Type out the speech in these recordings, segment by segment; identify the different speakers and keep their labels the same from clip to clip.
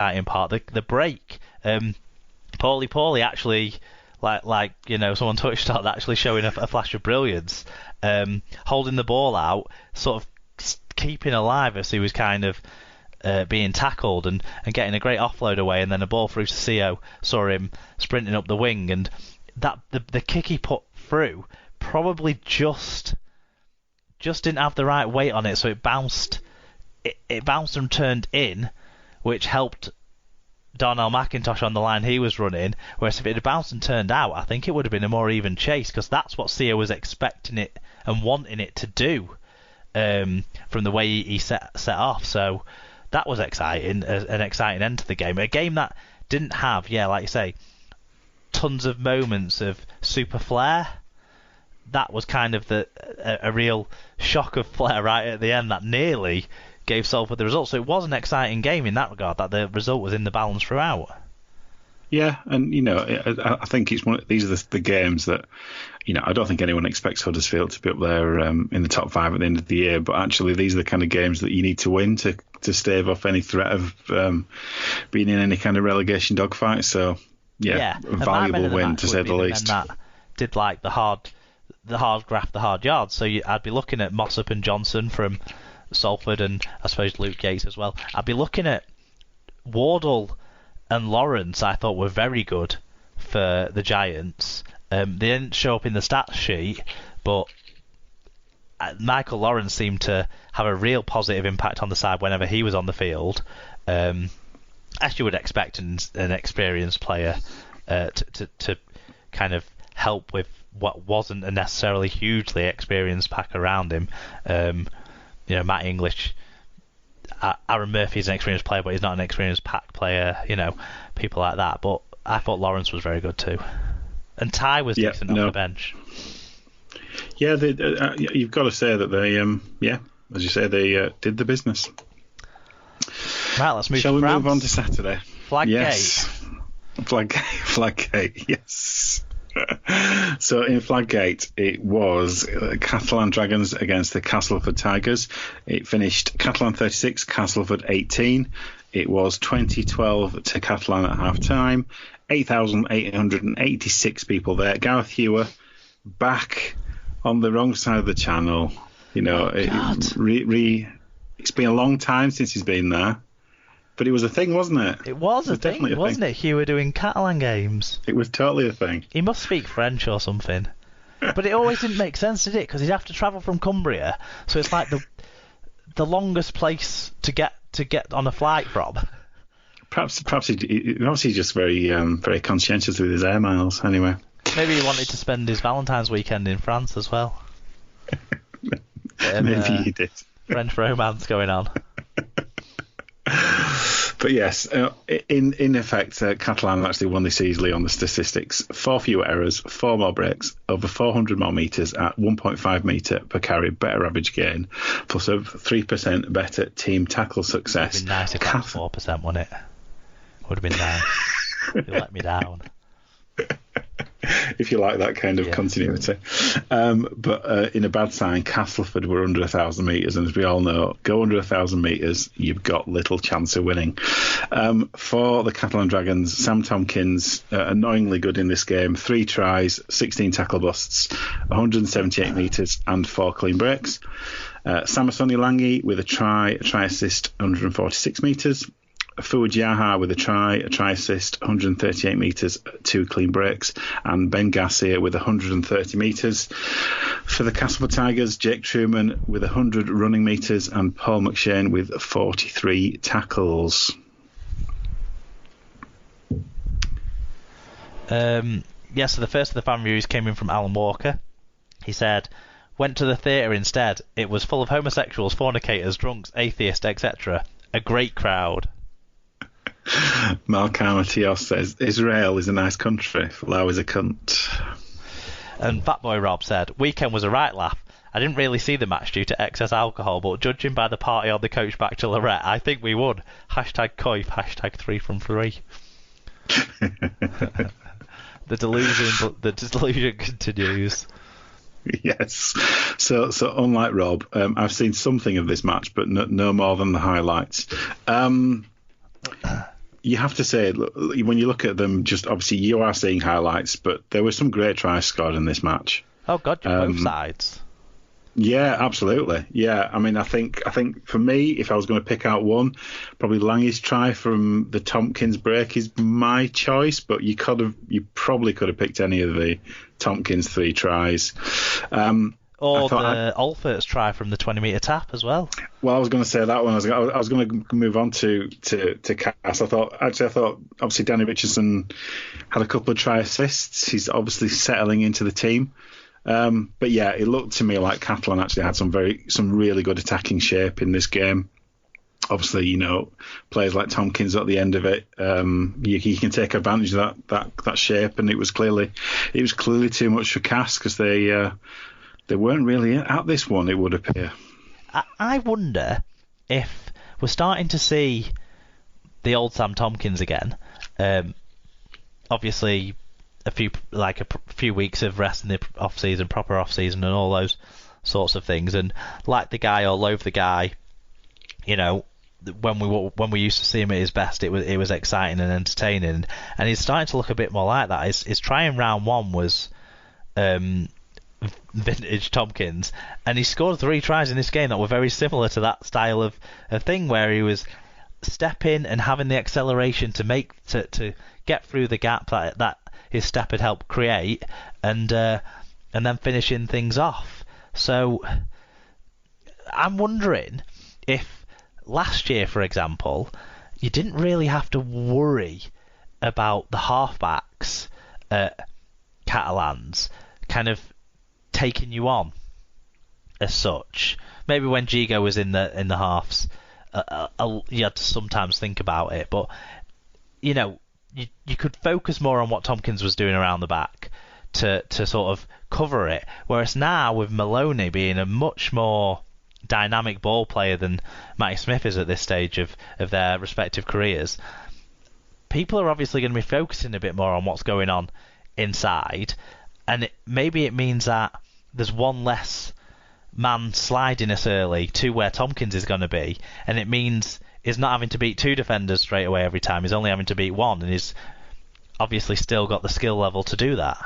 Speaker 1: exciting part, the break. Paulie actually, like someone touched on, actually showing a flash of brilliance, holding the ball out, sort of keeping alive as he was kind of being tackled and getting a great offload away, and then a ball through to CO. Saw him sprinting up the wing, and that the kick he put through probably just didn't have the right weight on it, so it bounced. It bounced and turned in, which helped Darnell McIntosh on the line he was running. Whereas if it had bounced and turned out, I think it would have been a more even chase, because that's what CO was expecting it and wanting it to do from the way he set off. So that was exciting, an exciting end to the game. A game that didn't have, like you say, tons of moments of super flair. That was kind of a real shock of flair right at the end that nearly gave Salford the result. So it was an exciting game in that regard, that the result was in the balance throughout.
Speaker 2: Yeah, and I think it's these are the games that I don't think anyone expects Huddersfield to be up there in the top 5 at the end of the year, but actually these are the kind of games that you need to win to stave off any threat of being in any kind of relegation dogfight. So a valuable win to say the least.
Speaker 1: That did like the hard graft, the hard yards. So I'd be looking at Mossop and Johnson from Salford, and I suppose Luke Yates as well. I'd be looking at Wardle and Lawrence. I thought were very good for the Giants. They didn't show up in the stats sheet, but Michael Lawrence seemed to have a real positive impact on the side whenever he was on the field. As you would expect an experienced player to kind of help with what wasn't a necessarily hugely experienced pack around him. Matt English, Aaron Murphy's an experienced player, but he's not an experienced pack player. People like that. But I thought Lawrence was very good too, and Ty was decent off the bench.
Speaker 2: Yeah, you've got to say that they, as you say, they did the business.
Speaker 1: Right, let's move.
Speaker 2: Shall
Speaker 1: we
Speaker 2: move on to Saturday?
Speaker 1: Flaggate.
Speaker 2: Yes. Flaggate. Yes. So in Flaggate, it was Catalan Dragons against the Castleford Tigers. It finished Catalan 36, Castleford 18. It was 20-12 to Catalan at half-time. 8,886 people there. Gareth Hewer back on the wrong side of the channel. It's been a long time since he's been there. But it was a thing, wasn't it?
Speaker 1: It was a thing, wasn't it? Hewer doing Catalan games.
Speaker 2: It was totally a thing.
Speaker 1: He must speak French or something. But it always didn't make sense, did it? Because he'd have to travel from Cumbria, so it's like the longest place to get on a flight from.
Speaker 2: Perhaps he's just very very conscientious with his air miles. Anyway,
Speaker 1: maybe he wanted to spend his Valentine's weekend in France as well.
Speaker 2: Maybe he did.
Speaker 1: French romance going on.
Speaker 2: But yes, in effect, Catalan actually won this easily on the statistics. 4 fewer errors, 4 more breaks, over 400 more metres at 1.5 metre per carry, better average gain, plus a 3% better team tackle success.
Speaker 1: It would have been nice if that was 4%, wouldn't it? Would have been nice. You let me down.
Speaker 2: If you like that kind of continuity. But in a bad sign, Castleford were under 1,000 metres, and as we all know, go under 1,000 metres, you've got little chance of winning. For the Catalan Dragons, Sam Tompkins, annoyingly good in this game, 3 tries, 16 tackle busts, 178 metres and 4 clean breaks. Samasoni Langi with a try assist, 146 metres. Fujiaha with a try assist, 138 metres, 2 clean breaks, and Ben Garcia with 130 metres. For the Castleford Tigers, Jake Truman with 100 running metres and Paul McShane with 43 tackles.
Speaker 1: So the first of the fan reviews came in from Alan Walker. He said, went to the theatre instead. It was full of homosexuals, fornicators, drunks, atheists, etc. A great crowd.
Speaker 2: Malcolm Matios says, Israel is a nice country, Lau is a cunt.
Speaker 1: And Fatboy Rob said, weekend was a right laugh. I didn't really see the match due to excess alcohol, but judging by the party on the coach back to Lorette, I think we won. #Coif, #3 from 3. The delusion continues.
Speaker 2: Yes. So unlike Rob, I've seen something of this match, but no more than the highlights. you have to say, when you look at them, just obviously you are seeing highlights, but there were some great tries scored in this match.
Speaker 1: Oh God, both sides.
Speaker 2: Yeah, absolutely. Yeah, I mean, I think for me, if I was going to pick out one, probably Lange's try from the Tompkins break is my choice. But you probably could have picked any of the Tompkins 3 tries.
Speaker 1: Or the Alfert's try from the 20-metre tap as well.
Speaker 2: Well, I was going to say that one. I was going to move on to Cass. I thought obviously Danny Richardson had a couple of try assists. He's obviously settling into the team. But yeah, it looked to me like Catalan actually had some really good attacking shape in this game. Obviously, players like Tompkins at the end of it, he can take advantage of that shape, and it was clearly too much for Cass because they weren't really at this one, it would appear.
Speaker 1: I wonder if we're starting to see the old Sam Tompkins again. Obviously, a few weeks of rest in the off-season, proper off-season, and all those sorts of things. And like the guy or loathe the guy, when we used to see him at his best, it was exciting and entertaining. And he's starting to look a bit more like that. His try in round one was vintage Tompkins, and he scored 3 tries in this game that were very similar to that style of thing, where he was stepping and having the acceleration to get through the gap that his step had helped create, and then finishing things off. So I'm wondering if last year, for example, you didn't really have to worry about the halfbacks at Catalans kind of taking you on as such. Maybe when Gigo was in the halves, you had to sometimes think about it, but you could focus more on what Tompkins was doing around the back to sort of cover it. Whereas now, with Maloney being a much more dynamic ball player than Matty Smith is at this stage of their respective careers, people are obviously going to be focusing a bit more on what's going on inside, and maybe it means that there's one less man sliding us early to where Tompkins is going to be, and it means he's not having to beat 2 defenders straight away every time. He's only having to beat 1, and he's obviously still got the skill level to do that.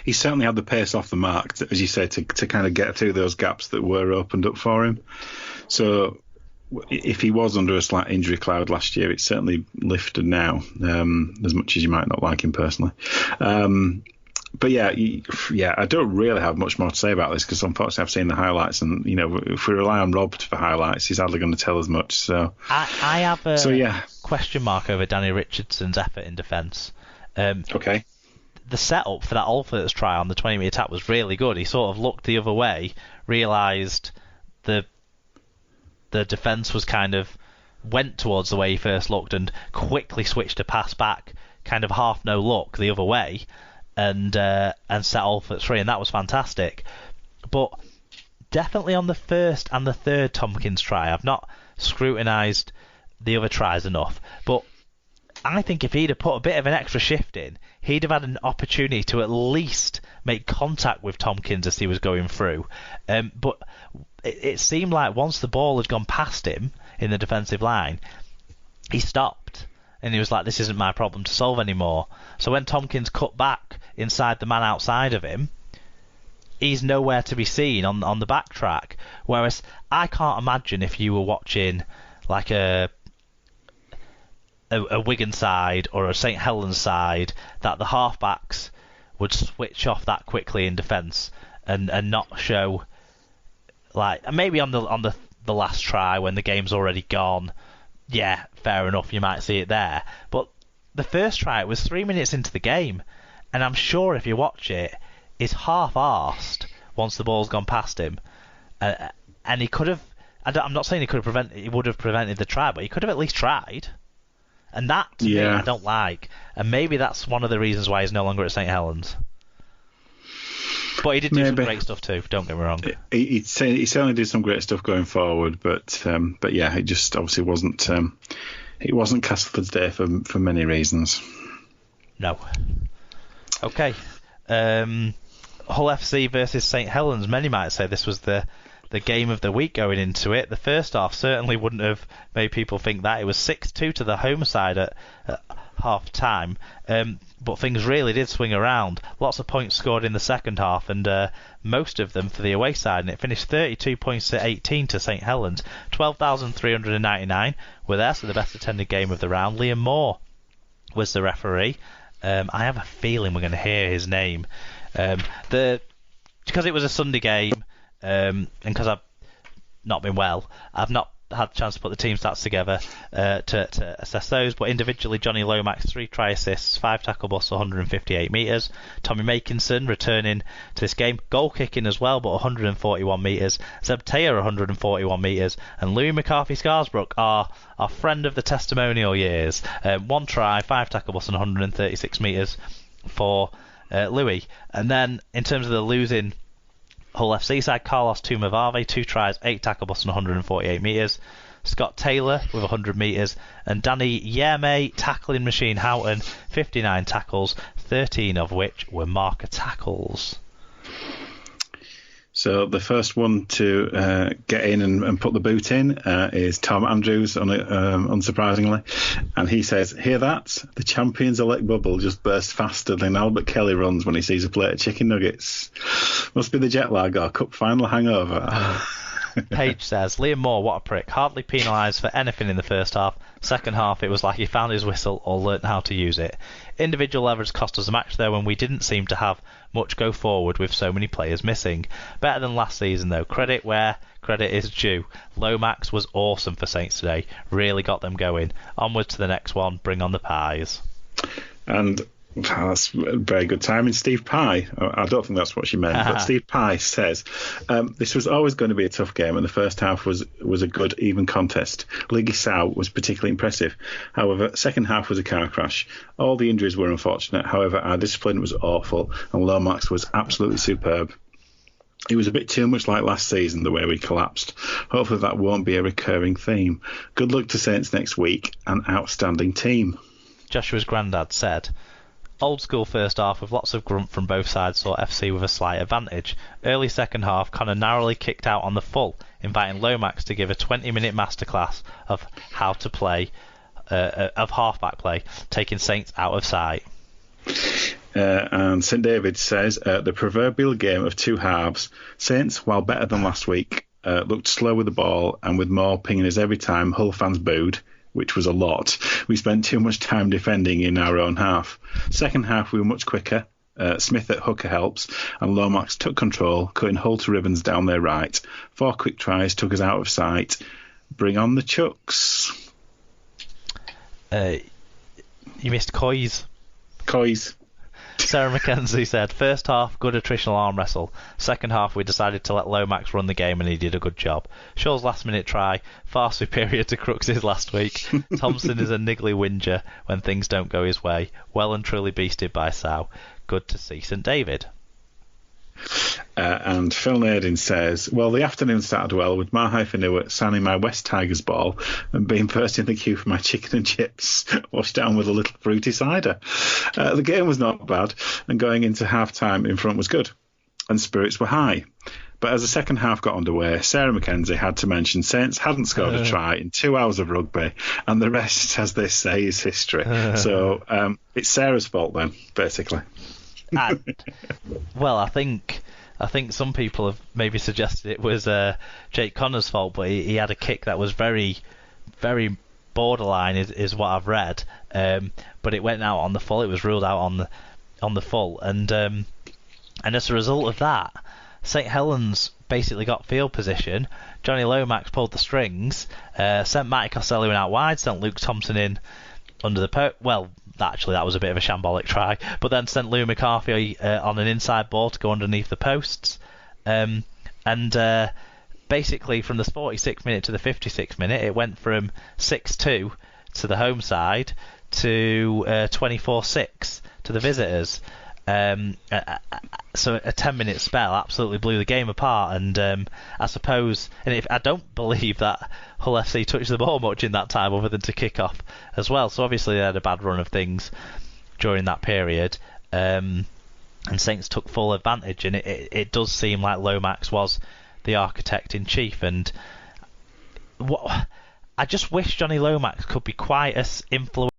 Speaker 2: He certainly had the pace off the mark, as you say, to kind of get through those gaps that were opened up for him. So if he was under a slight injury cloud last year, it's certainly lifted now, as much as you might not like him personally. But yeah, I don't really have much more to say about this because unfortunately I've seen the highlights, and if we rely on Rob for highlights, he's hardly going to tell us much. So
Speaker 1: I have a question mark over Danny Richardson's effort in defence.
Speaker 2: Okay.
Speaker 1: The setup for that Alfert's try on the 20-metre tap was really good. He sort of looked the other way, realised the defence was kind of went towards the way he first looked, and quickly switched a pass back, kind of half no look the other way, and set Alfert's free, and that was fantastic. But definitely on the first and the third Tompkins try, I've not scrutinised the other tries enough, but I think if he'd have put a bit of an extra shift in, he'd have had an opportunity to at least make contact with Tompkins as he was going through. But it seemed like once the ball had gone past him in the defensive line, he stopped. And he was like, this isn't my problem to solve anymore. So when Tompkins cut back inside the man outside of him, he's nowhere to be seen on the backtrack. Whereas I can't imagine if you were watching like a Wigan side or a St Helens side that the halfbacks would switch off that quickly in defence and not show, like, maybe on the last try when the game's already gone, yeah, fair enough, you might see it there. But the first try, it was 3 minutes into the game, and I'm sure if you watch it, he's half-arsed once the ball's gone past him, and he could have. I'm not saying he would have prevented the try, but he could have at least tried. And that, to me, I don't like. And maybe that's one of the reasons why he's no longer at St Helens. But he did do some great stuff too, don't get me wrong.
Speaker 2: He certainly did some great stuff going forward, but yeah, it just obviously wasn't it wasn't Castleford's day for many reasons.
Speaker 1: No. Okay. Hull FC versus St Helens. Many might say this was the the game of the week going into it. The first half certainly wouldn't have made people think that. It was 6-2 to the home side at half time, but things really did swing around. Lots of points scored in the second half, and most of them for the away side, and it finished 32 points to 18 to St Helens. 12,399 were there, so the best attended game of the round. Liam Moore was the referee. I have a feeling we're going to hear his name. Because it was a Sunday game, and because I've not been well, I've not had a chance to put the team stats together to assess those, but individually Johnny Lomax 3 try assists, 5 tackle busts, 158 metres. Tommy Makinson returning to this game, goal kicking as well, but 141 metres. Zeb Taylor 141 metres, and Louis McCarthy Scarsbrook, our friend of the testimonial years, 1 try, 5 tackle busts and 136 metres for Louis. And then in terms of the losing Hull FC side, Carlos Tumavave, 2 tries, 8 tackle busts and 148 metres. Scott Taylor with 100 metres, and Danny Yerme, tackling machine Houghton, 59 tackles, 13 of which were marker tackles.
Speaker 2: So the first one to get in and put the boot in is Tom Andrews, unsurprisingly. And he says, "Hear that? The Champions Elect bubble just burst faster than Albert Kelly runs when he sees a plate of chicken nuggets. Must be the jet lag or cup final hangover."
Speaker 1: Paige says, Liam Moore, what a prick. Hardly penalised for anything in the first half. Second half, it was like he found his whistle or learnt how to use it. Individual errors cost us a match there when we didn't seem to have much go forward with so many players missing. Better than last season though. Credit where credit is due. Lomax was awesome for Saints today. Really got them going. Onwards to the next one. Bring on the pies.
Speaker 2: And that's very good timing. Steve Pye, I don't think that's what she meant, but Steve Pye says, this was always going to be a tough game, and the first half was a good, even contest. Ligi Sau was particularly impressive. However, second half was a car crash. All the injuries were unfortunate. However, our discipline was awful, and Lomax was absolutely superb. It was a bit too much like last season, the way we collapsed. Hopefully that won't be a recurring theme. Good luck to Saints next week. An outstanding team.
Speaker 1: Joshua's granddad said, old school first half with lots of grunt from both sides saw FC with a slight advantage. Early second half, Connor narrowly kicked out on the full, inviting Lomax to give a 20-minute masterclass of how to play, of halfback play, taking Saints out of sight.
Speaker 2: And St David says, the proverbial game of two halves. Saints, while better than last week, looked slow with the ball and with more pinging us every time Hull fans booed, which was a lot. We spent too much time defending in our own half. Second half, we were much quicker. Smith at hooker helps, and Lomax took control, cutting Hull to ribbons down their right. 4 quick tries took us out of sight. Bring on the Chucks.
Speaker 1: You missed Coys.
Speaker 2: Coys.
Speaker 1: Sarah McKenzie said, first half, good attritional arm wrestle. Second half, we decided to let Lomax run the game and he did a good job. Shaw's last minute try, far superior to Crooks's last week. Thompson is a niggly whinger when things don't go his way. Well and truly beasted by Sau. Good to see St David.
Speaker 2: And Phil Nadin says, well, the afternoon started well with Mahai Fanua signing my West Tigers ball and being first in the queue for my chicken and chips, washed down with a little fruity cider. The game was not bad, and going into half-time in front was good, and spirits were high. But as the second half got underway, Sarah McKenzie had to mention Saints hadn't scored a try in 2 hours of rugby, and the rest, as they say, is history. So it's Sarah's fault then, basically.
Speaker 1: Well, I think some people have maybe suggested it was Jake Connor's fault, but he had a kick that was very, very borderline, is what I've read. But it went out on the full. It was ruled out on the full, and as a result of that, St Helens basically got field position. Johnny Lomax pulled the strings, sent Matty Costello in out wide, sent Luke Thompson in under the post. Well, actually, that was a bit of a shambolic try, but then sent Lou McCarthy on an inside ball to go underneath the posts. And basically, from the 46th minute to the 56th minute, it went from 6-2 to the home side to 24-6 to the visitors. So a 10-minute spell absolutely blew the game apart, and I suppose, and I don't believe that Hull FC touched the ball much in that time other than to kick off as well. So obviously they had a bad run of things during that period, and Saints took full advantage, and it does seem like Lomax was the architect in chief. And what I just wish Johnny Lomax could be quite as influential